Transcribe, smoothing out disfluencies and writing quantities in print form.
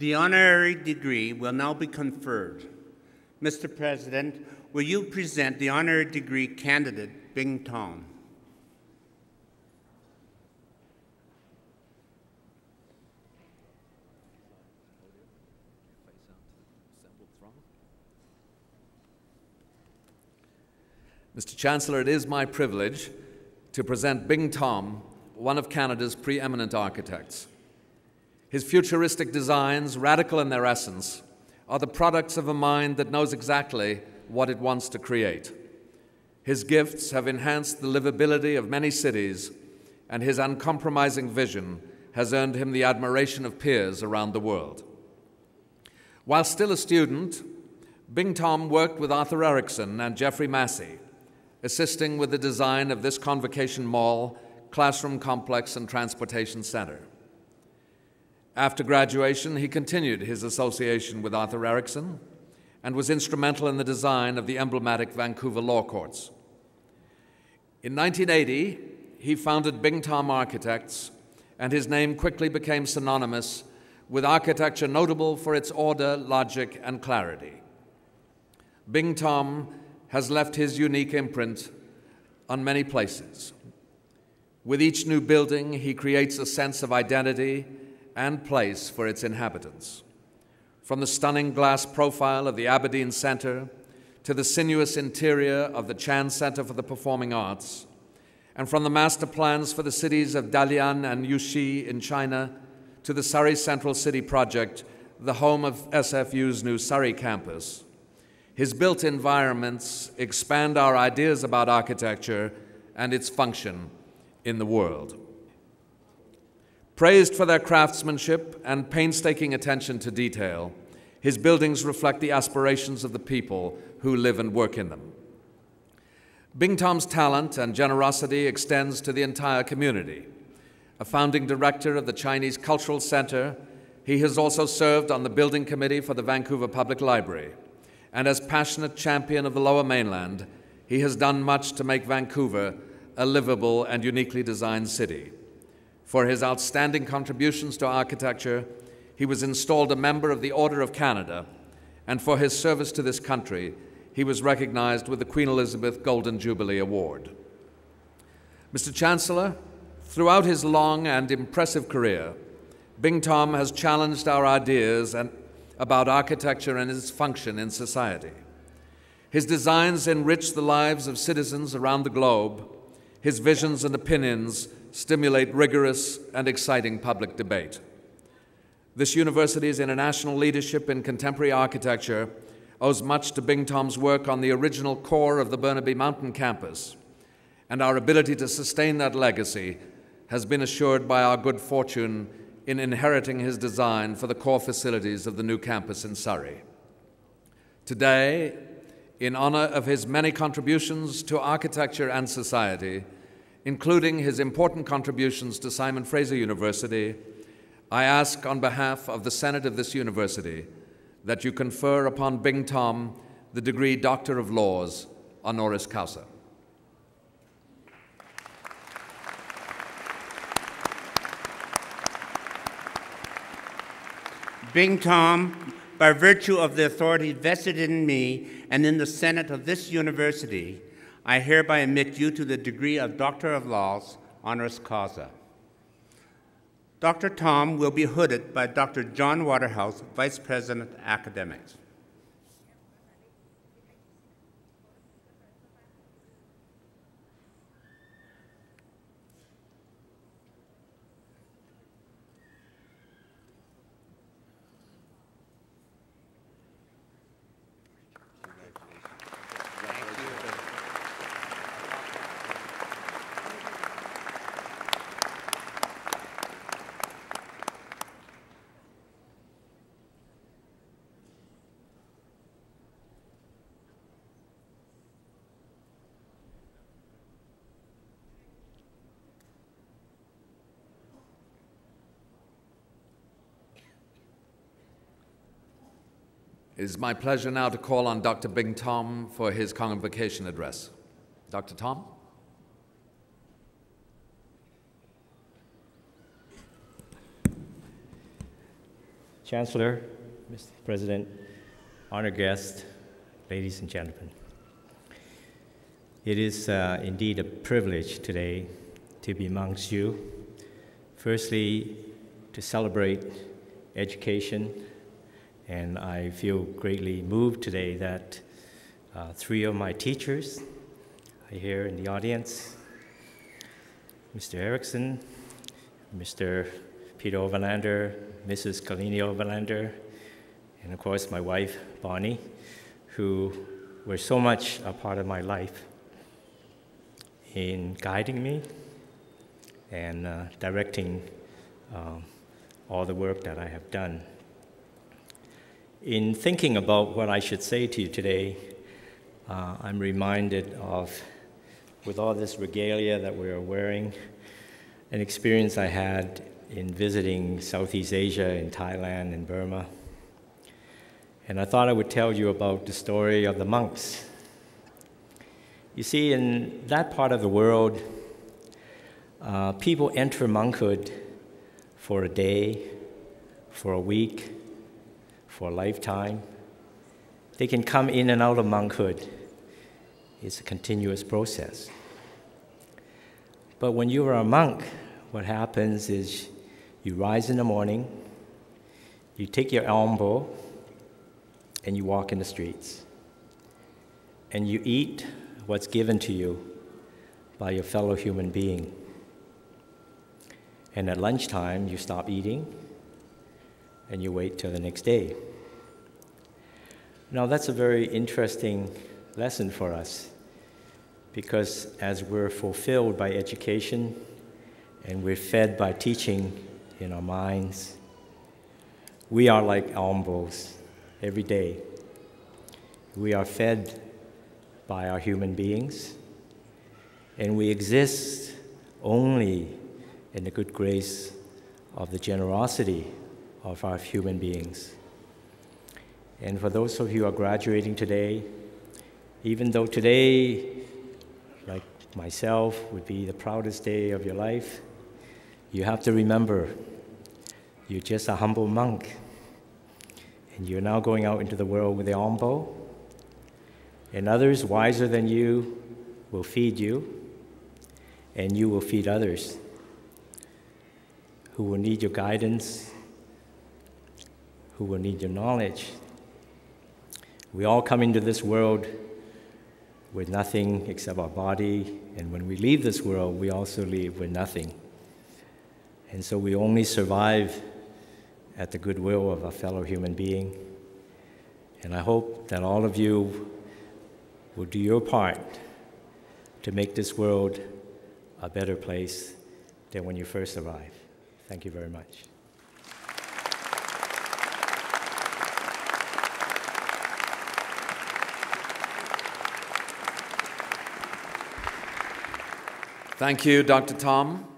The honorary degree will now be conferred. Mr. President, will you present the honorary degree candidate, Bing Thom? Mr. Chancellor, it is my privilege to present Bing Thom, one of Canada's preeminent architects. His futuristic designs, radical in their essence, are the products of a mind that knows exactly what it wants to create. His gifts have enhanced the livability of many cities, and his uncompromising vision has earned him the admiration of peers around the world. While still a student, Bing Thom worked with Arthur Erickson and Jeffrey Massey, assisting with the design of this Convocation Mall, classroom complex, and transportation center. After graduation, he continued his association with Arthur Erickson and was instrumental in the design of the emblematic Vancouver Law Courts. In 1980, he founded Bing Thom Architects, and his name quickly became synonymous with architecture notable for its order, logic, and clarity. Bing Thom has left his unique imprint on many places. With each new building, he creates a sense of identity and place for its inhabitants. From the stunning glass profile of the Aberdeen Centre to the sinuous interior of the Chan Centre for the Performing Arts, and from the master plans for the cities of Dalian and Yuxi in China to the Surrey Central City Project, the home of SFU's new Surrey campus, his built environments expand our ideas about architecture and its function in the world. Praised for their craftsmanship and painstaking attention to detail, his buildings reflect the aspirations of the people who live and work in them. Bing Thom's talent and generosity extends to the entire community. A founding director of the Chinese Cultural Center, he has also served on the building committee for the Vancouver Public Library. And as passionate champion of the Lower Mainland, he has done much to make Vancouver a livable and uniquely designed city. For his outstanding contributions to architecture, he was installed a member of the Order of Canada, and for his service to this country, he was recognized with the Queen Elizabeth Golden Jubilee Award. Mr. Chancellor, throughout his long and impressive career, Bing Thom has challenged our ideas about architecture and its function in society. His designs enrich the lives of citizens around the globe. His visions and opinions stimulate rigorous and exciting public debate. This university's international leadership in contemporary architecture owes much to Bing Thom's work on the original core of the Burnaby Mountain campus, and our ability to sustain that legacy has been assured by our good fortune in inheriting his design for the core facilities of the new campus in Surrey. Today, in honor of his many contributions to architecture and society, including his important contributions to Simon Fraser University, I ask on behalf of the Senate of this university that you confer upon Bing Thom the degree Doctor of Laws, honoris causa. Bing Thom, by virtue of the authority vested in me and in the Senate of this university, I hereby admit you to the degree of Doctor of Laws, honoris causa. Dr. Thom will be hooded by Dr. John Waterhouse, Vice President, Academics. It is my pleasure now to call on Dr. Bing Thom for his convocation address. Dr. Thom? Chancellor, Mr. President, honored guests, ladies and gentlemen. It is indeed a privilege today to be amongst you. Firstly, to celebrate education, and I feel greatly moved today that 3 of my teachers are here in the audience. Mr. Erickson, Mr. Peter Overlander, Mrs. Kalini Overlander, and of course my wife, Bonnie, who were so much a part of my life in guiding me and directing all the work that I have done. In thinking about what I should say to you today, I'm reminded of, with all this regalia that we are wearing, an experience I had in visiting Southeast Asia, in Thailand and Burma. And I thought I would tell you about the story of the monks. You see, in that part of the world, people enter monkhood for a day, for a week, for a lifetime. They can come in and out of monkhood. It's a continuous process. But when you are a monk, what happens is you rise in the morning, you take your elbow, and you walk in the streets. And you eat what's given to you by your fellow human being. And at lunchtime, you stop eating, and you wait till the next day. Now, that's a very interesting lesson for us, because as we're fulfilled by education, and we're fed by teaching in our minds, we are like elbows every day. We are fed by our human beings, and we exist only in the good grace of the generosity of our human beings. And for those of you who are graduating today, even though today, like myself, would be the proudest day of your life, you have to remember, you're just a humble monk, and you're now going out into the world with the elbow, and others wiser than you will feed you, and you will feed others who will need your guidance, who will need your knowledge. We all come into this world with nothing except our body, and when we leave this world, we also leave with nothing. And so we only survive at the goodwill of a fellow human being. And I hope that all of you will do your part to make this world a better place than when you first arrived. Thank you very much. Thank you, Dr. Thom.